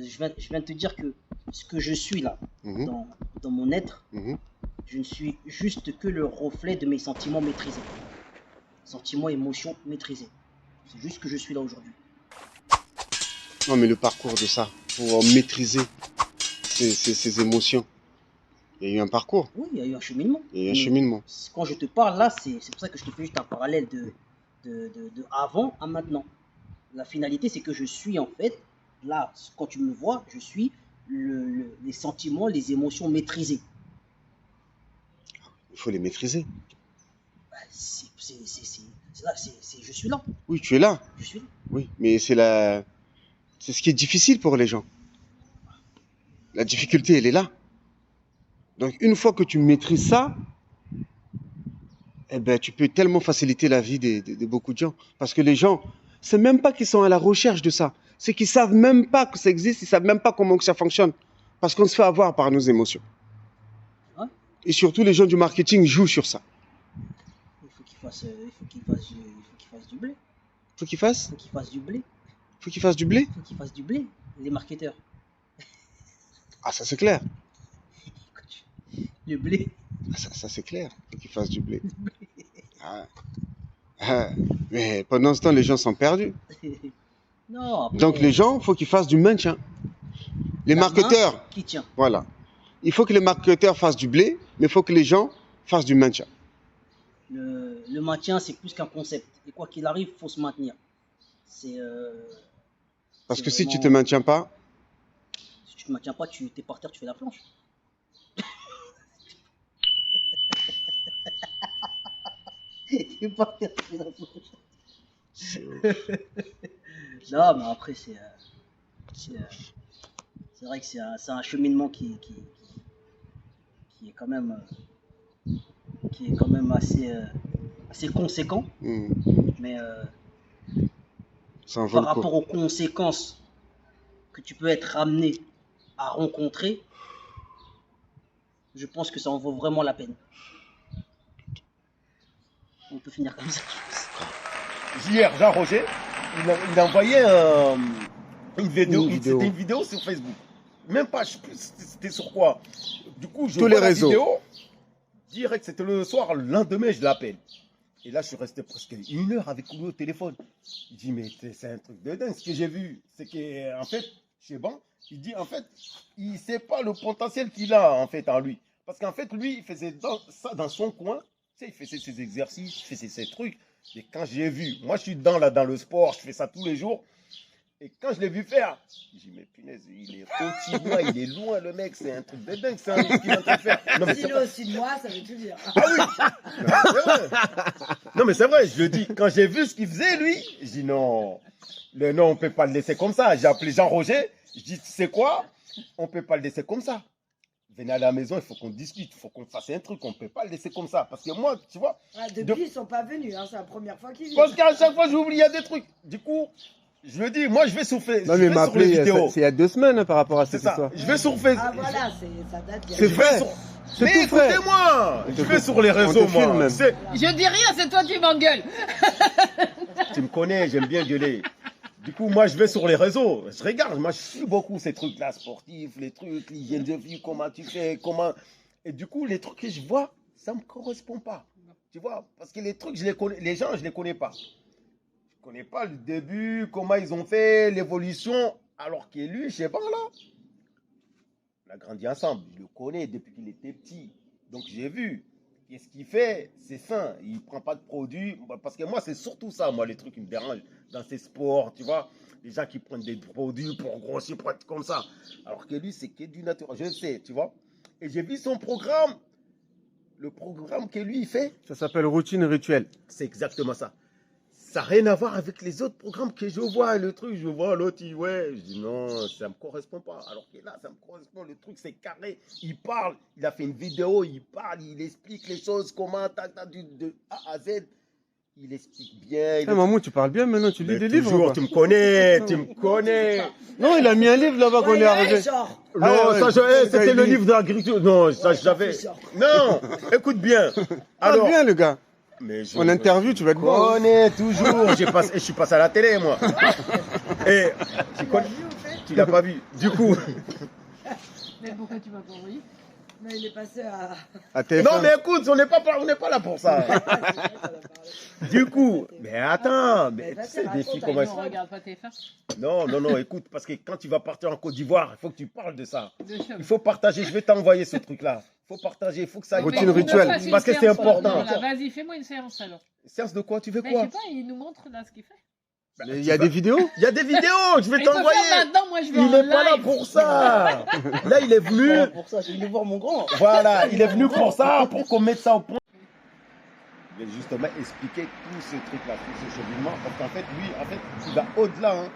je viens de te dire que ce que je suis là, dans mon être, je ne suis juste que le reflet de mes sentiments maîtrisés. Sentiments, émotions maîtrisés. C'est juste que je suis là aujourd'hui. Non, mais le parcours de ça, pour maîtriser ces émotions, il y a eu un parcours. Oui, il y a eu un cheminement. Il y a eu un cheminement. Quand je te parle là, c'est pour ça que je te fais juste un parallèle de avant à maintenant. La finalité, c'est que je suis en fait, là, quand tu me vois, je suis les sentiments, les émotions maîtrisées. Il faut les maîtriser. Je suis là. Oui, tu es là. Je suis là. Oui, mais c'est ce qui est difficile pour les gens. La difficulté, elle est là. Donc, une fois que tu maîtrises ça, eh ben, tu peux tellement faciliter la vie de beaucoup de gens. Parce que les gens, c'est même pas qu'ils sont à la recherche de ça. C'est qu'ils savent même pas que ça existe, ils savent même pas comment que ça fonctionne. Parce qu'on se fait avoir par nos émotions. Hein? Et surtout, les gens du marketing jouent sur ça. Il faut qu'il fasse du blé. Faut qu'ils fassent Il faut qu'il fasse du blé. Faut qu'ils fassent du blé. Il faut qu'ils fassent du blé, les marketeurs. Ah, ça c'est clair. Le blé. Ah, ça c'est clair. Faut qu'ils fassent du blé. Mais pendant ce temps, les gens sont perdus. Non, après, donc les gens, il faut qu'ils fassent du maintien. Les marketeurs, qui tient. Voilà. Il faut que les marketeurs fassent du blé, mais il faut que les gens fassent du maintien. Le maintien, c'est plus qu'un concept. Et quoi qu'il arrive, il faut se maintenir. Parce que si tu ne te maintiens pas... Si tu ne te maintiens pas, tu es par terre, tu fais la planche. T'es par terre, tu fais la planche. Non, mais après, c'est vrai que c'est un cheminement qui est quand même assez conséquent. Mais par rapport aux conséquences que tu peux être amené à rencontrer, je pense que ça en vaut vraiment la peine. On peut finir comme ça. Hier, Jean-Roger, il a envoyé une vidéo. C'était une vidéo sur Facebook. Même pas, je sais plus c'était sur quoi. Du coup, je vois la vidéo. Direct, c'était le soir, le lendemain, je l'appelle. Et là, je suis resté presque 1 heure avec lui au téléphone. Il dit, mais c'est un truc de dingue. Ce que j'ai vu, c'est qu'en fait, chez Ban, il dit, en fait, il ne sait pas le potentiel qu'il a, en fait, en lui. Parce qu'en fait, lui, il faisait ça dans son coin. Tu sais, il faisait ses exercices, il faisait ses trucs. Et quand j'ai vu, moi, je suis dans le sport, je fais ça tous les jours. Et quand je l'ai vu faire, j'ai dit, mais punaise, il est au-dessus de moi, il est loin, le mec, c'est un truc de dingue, c'est un truc qu'il est en train de faire. S'il est au-dessus de moi, ça veut tout dire. Ah oui. Non, mais c'est vrai, je le dis, quand j'ai vu ce qu'il faisait, lui, je dis non, on ne peut pas le laisser comme ça. J'ai appelé Jean-Roger, je dis, tu sais quoi, on ne peut pas le laisser comme ça. Venez à la maison, il faut qu'on discute, il faut qu'on fasse un truc, on ne peut pas le laisser comme ça. Parce que moi, tu vois... Depuis, ils ne sont pas venus, hein, c'est la première fois qu'ils viennent. Parce qu'à chaque fois, j'oublie, il y a des trucs. Du coup... Je le dis, moi je vais sur Facebook. Non, mais m'a appelé c'est il y a 2 semaines par rapport à cette histoire. Je vais sur Facebook. Ah voilà, ça date. C'est vrai. Mais écoutez-moi, je vais sur les réseaux, moi. Je dis rien, c'est toi qui m'engueules. Tu me connais, j'aime bien gueuler. Du coup, moi je vais sur les réseaux. Je regarde, moi je suis beaucoup ces trucs-là, sportifs, les trucs, l'hygiène de vie, comment tu fais, comment. Et du coup, les trucs que je vois, ça ne me correspond pas. Tu vois, parce que les trucs, je les connais, les gens, je ne les connais pas. Je ne connais pas le début, comment ils ont fait, l'évolution, alors que lui, je sais pas là. On a grandi ensemble, je le connais depuis qu'il était petit. Donc j'ai vu, qu'est-ce qu'il fait, c'est sain, il ne prend pas de produits. Parce que moi, c'est surtout ça, moi, les trucs qui me dérangent dans ces sports, tu vois. Les gens qui prennent des produits pour grossir, pour être comme ça. Alors que lui, c'est que du naturel, je le sais, tu vois. Et j'ai vu son programme, le programme que lui, il fait. Ça s'appelle routine rituelle. C'est exactement ça. Ça n'a rien à voir avec les autres programmes que je vois. Le truc, je vois l'autre, ouais. Je dis non, ça ne me correspond pas. Alors que là, ça me correspond. Le truc, c'est carré. Il parle. Il a fait une vidéo. Il parle. Il explique les choses. Comment, de A à Z. Il explique bien. Maman, tu parles bien maintenant. Tu lis des livres. Toujours, tu me connais. Tu me connais. Non, il a mis un livre là-bas qu'on est arrivé. Non, c'était le livre d'agriculture. Non, ça, j'avais. Non, écoute bien. Alors, bien, le gars. Mais en interview, tu vas être bon. Je connais toujours. Je suis passé à la télé, moi. Et Tu l'as pas vu. Du coup. Mais pourquoi tu m'as pas envoyé? Mais il est passé à. À TF1. Non, mais écoute, on n'est pas là pour ça. Du coup, mais attends, mais tu sais, des filles comment On regarde pas TF1 Non, écoute, parce que quand tu vas partir en Côte d'Ivoire, il faut que tu parles de ça. de chum. Il faut partager, je vais t'envoyer ce truc-là. Il faut partager, il faut que ça Routine Mais qu'on rituelle. fasse une Parce que c'est séance, important. alors. Non, là, vas-y, fais-moi une séance alors. Séance de quoi? Tu veux Mais je quoi? sais pas, il nous montre là ce qu'il fait. Mais il y a des vidéos. Il y a des vidéos, je vais Il peut faire t'envoyer. maintenant, moi je vais Il en n'est pas là live. pour ça. Là, il est venu. Voilà, pour ça, j'ai venu voir mon grand. Voilà, il est venu pour ça, pour qu'on mette ça au point. Je vais justement expliquer tout ce truc-là, tout ce cheminement, parce qu'en fait, lui, en fait, il va au-delà. Hein.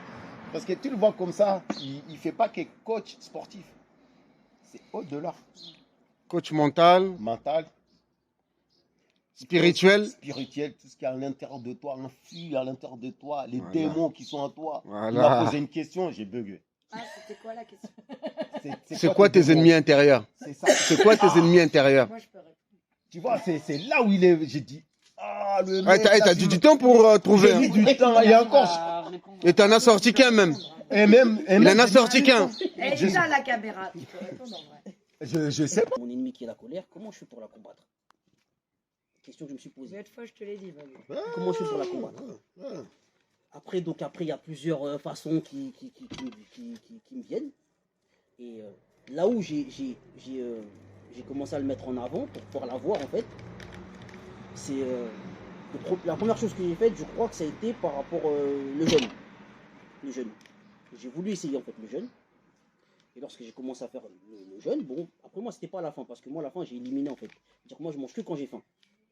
Parce que tu le vois comme ça, il ne fait pas que coach sportif. C'est au-delà. Coach mental, Mental, spirituel. spirituel, tout ce qui est à l'intérieur de toi, influe à l'intérieur de toi, les Voilà. démons qui sont en toi. Voilà. Il m'a posé une question, j'ai bugué. Ah, c'était quoi la question? C'est quoi tes démons? ennemis intérieurs? C'est ça. C'est quoi tes ennemis intérieurs? Moi, je peux répondre. Tu vois, c'est là où il est. J'ai dit, ah, le Ouais, mec. t'as là, dit du temps pour trouver. J'ai Hein. mis du temps, et encore. À répondre. Et t'en as sorti qu'un même. Et même, Il en a sorti qu'un. Elle est là, la caméra. Tu peux répondre en vrai. Je sais pas. Mon ennemi qui est la colère, comment je fais pour la combattre? Question que je me suis posée. Cette fois, je te l'ai dit, Manu. Comment je fais pour la combattre? Après, il y a plusieurs façons qui me viennent. Et là où j'ai commencé à le mettre en avant pour pouvoir la voir, en fait, c'est la première chose que j'ai faite, je crois que ça a été par rapport le jeûne. Le jeûne. J'ai voulu essayer, en fait, le jeûne. Et lorsque j'ai commencé à faire le jeûne, bon, après moi, c'était pas à la fin, parce que moi, à la fin, j'ai éliminé, en fait. C'est-à-dire que moi, je mange que quand j'ai faim.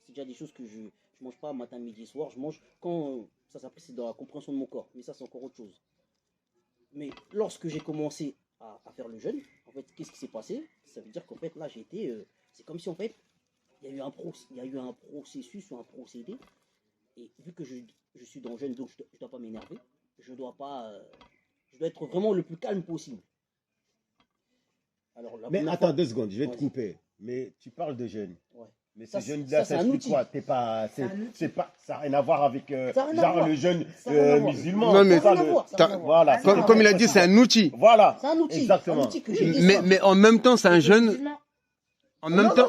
C'est déjà des choses que je mange pas matin, midi, soir. Je mange quand ça s'appelle, c'est dans la compréhension de mon corps. Mais ça, c'est encore autre chose. Mais lorsque j'ai commencé à faire le jeûne, en fait, qu'est-ce qui s'est passé? Ça veut dire qu'en fait, là, j'ai été. C'est comme si, en fait, il y a eu un processus ou un procédé. Et vu que je suis dans le jeûne, donc je ne dois pas m'énerver. Je dois être vraiment le plus calme possible. Alors, Mais première attends fois- 2 secondes, je vais te Vas-y. couper. Mais tu parles de jeûne. Ouais. Mais Ça, ce c'est- jeûne-là, ça, c'est ça un explique outil. quoi? T'es pas, C'est un outil. c'est pas, ça n'a rien à voir avec Ça a rien à genre voir. le jeûne Ça a rien à voir. musulman. Non, mais- c'est ça, Ça a rien à le- voir, ça a rien à voir. Voilà. Comme- c'est- Comme il a dit, c'est un outil. Voilà. C'est un outil. Exactement. Un outil que j'ai essayé. Mais en même temps, c'est un jeune. Musulman. En même temps.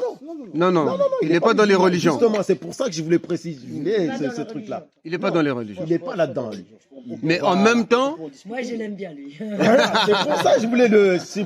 Non. Non, il n'est pas dans les musulman. religions. Justement, c'est pour ça que je voulais préciser Pas dans ce la truc-là. religion. Il n'est pas dans les religions. Il n'est pas là-dedans, lui. Mais en Voilà. même temps, Moi, je l'aime bien, lui. Voilà, c'est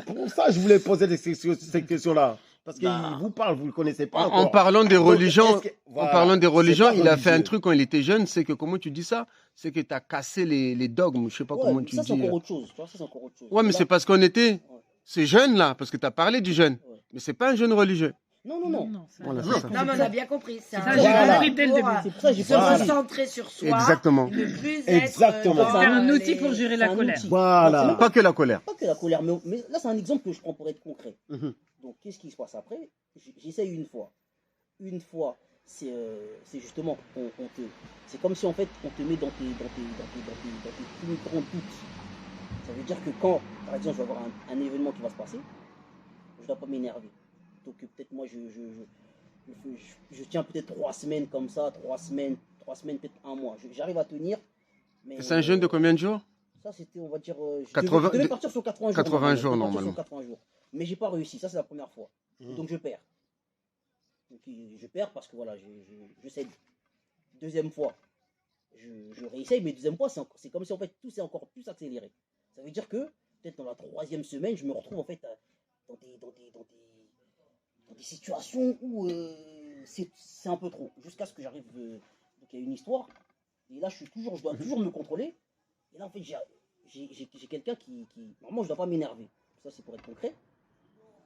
pour ça que je voulais poser ces questions-là. Parce qu'il vous parle, vous ne le connaissez pas en encore. parlant des Donc, religions, est-ce que- en voilà, parlant des c'est religions, pas il a fait un religieux. truc quand il était jeune, c'est que, comment tu dis ça? C'est que tu as cassé les dogmes, je sais pas comment tu ça, c'est dis. encore autre chose. Tu vois, ça, c'est encore autre chose. Ouais, mais Là- c'est parce qu'on était, ces jeunes là, parce que tu as parlé du jeune. Ouais. Mais c'est pas un jeune religieux. Non. Voilà, Non. c'est ça. Non, mais on a bien compris. C'est Ça, un j'ai Voilà. compris dès le début. C'est pour ça que j'ai Se pas Voilà. recentrer sur soi. Exactement. Ne plus être Exactement. dans C'est un les- outil pour gérer la C'est un colère. outil. Voilà. Non, c'est Pas que la colère. pas que la colère, mais là, c'est un exemple que je prends pour être concret. Mhm. Donc, qu'est-ce qui se passe après? J'essaye une fois. Une fois, c'est justement, c'est comme si en fait, on te met dans tes plus grands doutes. Ça veut dire que quand, par exemple, je vais avoir un événement qui va se passer, je ne dois pas m'énerver. Donc, peut-être moi, je tiens peut-être 3 semaines comme ça, 3 semaines, peut-être un mois. J'arrive à tenir. Mais, C'est un jeune de combien de jours? Ça, c'était, on va dire. 80 je devais partir sur 80 jours. 80 jours, Je devais partir normalement. sur 80 jours. Mais j'ai pas réussi. Ça, c'est la première fois. Donc, je perds. Donc, je perds parce que voilà, je cède. Deuxième fois, je réessaye, mais deuxième fois, c'est comme si en fait tout s'est encore plus accéléré. Ça veut dire que peut-être dans la 3e semaine, je me retrouve en fait dans des situations où c'est un peu trop. Jusqu'à ce que j'arrive. Donc, il y a une histoire. Et là, je dois toujours me contrôler. Et là, en fait, j'ai quelqu'un qui. Normalement, je ne dois pas m'énerver. Ça, c'est pour être concret.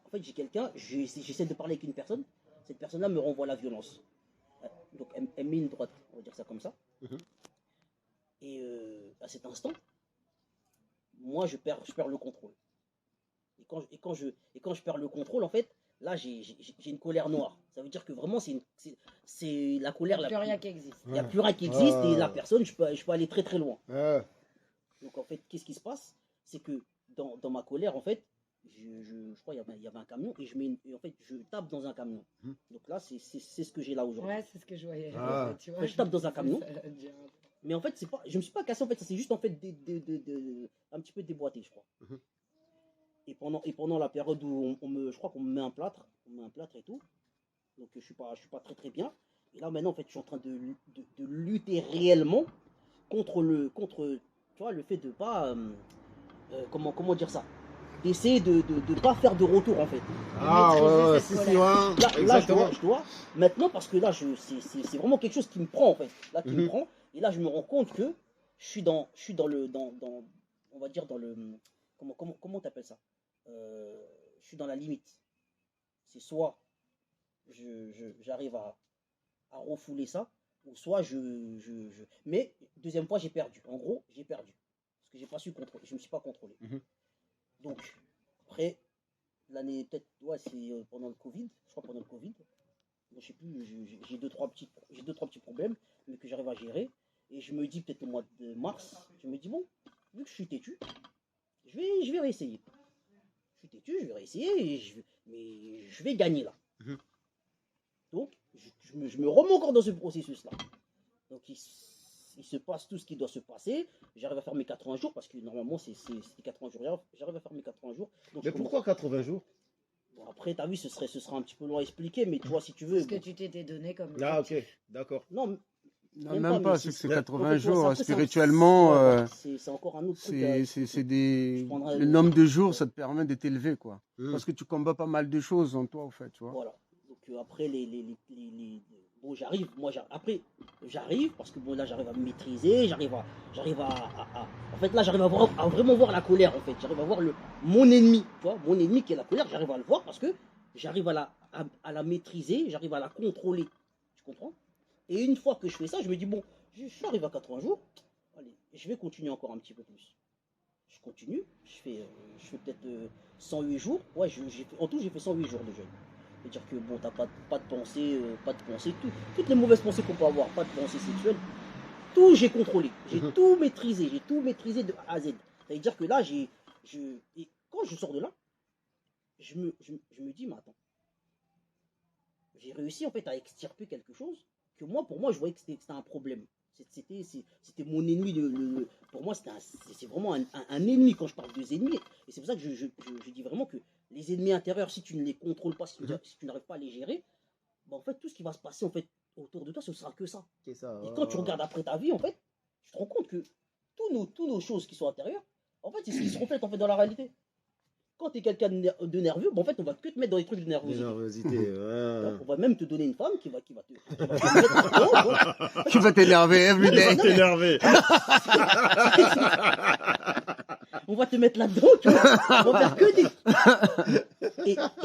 En fait, j'ai quelqu'un, j'essaie de parler avec une personne. Cette personne-là me renvoie la violence. Donc, elle met une droite, on va dire ça comme ça. Mhm. Et à cet instant, moi, je perds le contrôle. Et quand je perds le contrôle, en fait, là, j'ai une colère noire. Ça veut dire que vraiment, c'est la colère. Il n'y a plus rien qui existe. Il n'y a plus rien qui existe et la Ouais. personne, je peux aller très très loin. Ouais. Donc en fait, qu'est-ce qui se passe? C'est que dans ma colère, en fait, je crois qu'il y avait un camion et en fait, je tape dans un camion. Donc là, c'est ce que j'ai là aujourd'hui. Ouais, c'est ce que je voyais. Ah. Tu vois, Je tape dans un camion. ça, ça, Mais en fait, je me suis pas cassé, en fait, ça s'est juste en fait un petit peu déboîté, je crois. Mhm. Et pendant la période où je crois qu'on me met un plâtre, et tout. Donc je suis pas très très bien. Et là maintenant, en fait, je suis en train de lutter réellement contre tu vois, le fait de pas, comment dire ça, d'essayer de pas faire de retour en fait. Ah maîtriser ouais, cette si, colère. ouais, Là, exactement. je dois, maintenant, parce que là, c'est vraiment quelque chose qui me prend, en fait. Là, qui me Mhm. prend. Et là, je me rends compte que je suis on va dire, dans le, comment t'appelles ça? Je suis dans la limite. C'est soit j'arrive à refouler ça, ou soit mais, deuxième fois, j'ai perdu. En gros, j'ai perdu. Parce que j'ai pas su contrôler, je me suis pas contrôlé. Mhm. Donc, après, l'année, peut-être, ouais, c'est pendant le Covid, je crois pendant le Covid. Je sais plus, j'ai deux, trois petits problèmes, mais que j'arrive à gérer. Et je me dis, peut-être au mois de mars, je me dis, bon, vu que je suis têtu, je vais réessayer. Je suis têtu, je vais réessayer, mais je vais gagner là. Mhm. Donc, je me remets encore dans ce processus-là. Donc, il se passe tout ce qui doit se passer. J'arrive à faire mes 80 jours, parce que normalement, c'était 80 jours. J'arrive à faire mes 80 jours. Donc, Mais pourquoi 80 jours? Bon, après, t'as vu, ce sera un petit peu long à expliquer, mais tu vois, si tu veux. Ce que Bon. tu t'étais donné comme Ah, objectif. ok, d'accord. Non, Non, même même pas, pas, mais c'est que c'est c'est- 80 en fait, jours après, spirituellement. ouais, voilà, c'est encore un autre truc. C'est des. Je prendrai Le nombre de jours, ça te permet de t'élever, quoi. Mhm. Parce que tu combats pas mal de choses en toi, en fait, tu vois. Voilà. Donc après, bon, après, j'arrive parce que bon, là, j'arrive à me maîtriser, en fait, là, j'arrive à vraiment voir la colère, en fait. J'arrive à voir mon ennemi, tu vois, mon ennemi qui est la colère, j'arrive à le voir parce que j'arrive à la maîtriser, j'arrive à la contrôler. Tu comprends? Et une fois que je fais ça, je me dis, bon, je suis arrivé à 80 jours, allez, je vais continuer encore un petit peu plus. Je continue, je fais peut-être 108 jours. Ouais, en tout, j'ai fait 108 jours de jeûne. C'est-à-dire que bon, t'as pas de pensée, toutes les mauvaises pensées qu'on peut avoir, pas de pensée sexuelle, tout j'ai contrôlé, j'ai Mhm. tout maîtrisé de A à Z. C'est-à-dire que là, et quand je sors de là, je me dis, mais attends, j'ai réussi en fait à extirper quelque chose que moi, pour moi, je voyais que c'était un problème. C'était mon ennemi. Pour moi, c'est vraiment un ennemi quand je parle de ennemis. Et c'est pour ça que je dis vraiment que les ennemis intérieurs, si tu ne les contrôles pas, si tu n'arrives pas à les gérer, bah, en fait, tout ce qui va se passer en fait, autour de toi, ce sera que ça. C'est ça. Et quand tu regardes après ta vie, en fait, tu te rends compte que tous nos choses qui sont intérieures, en fait, c'est ce qui se reflète en fait dans la réalité. Quand tu es quelqu'un de nerveux, bah, en fait, on va que te mettre dans les trucs de nervosité. Nervosité, ouais. On va même te donner une femme qui va te mettre dedans. Tu vas t'énerver every day. T'es énervé. On va te mettre là-dedans, tu vois. On va faire que des.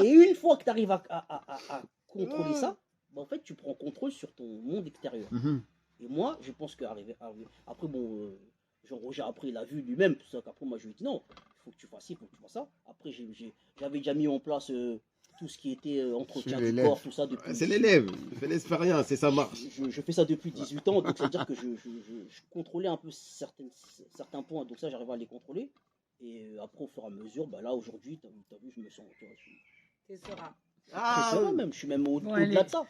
Et une fois que tu arrives à contrôler ça, bah, en fait, tu prends contrôle sur ton monde extérieur. Mhm. Et moi, je pense après, bon, Jean-Roger, après, il a vu lui-même, tout ça, qu'après, moi, je lui ai dit non, il faut que tu fasses ci, il faut que tu fasses ça. Après, j'avais déjà mis en place tout ce qui était entretien du corps, tout ça depuis. C'est l'élève, il fait l'expérience et ça marche. Je fais ça depuis 18 ans, donc c'est-à-dire que je contrôlais un peu certains points, donc ça, j'arrive à les contrôler. Et après, au fur et à mesure, bah là, aujourd'hui, t'as vu, je me sens, tu vois, Tu seras. très serein même, je suis même Bon, au-delà allez. de ça.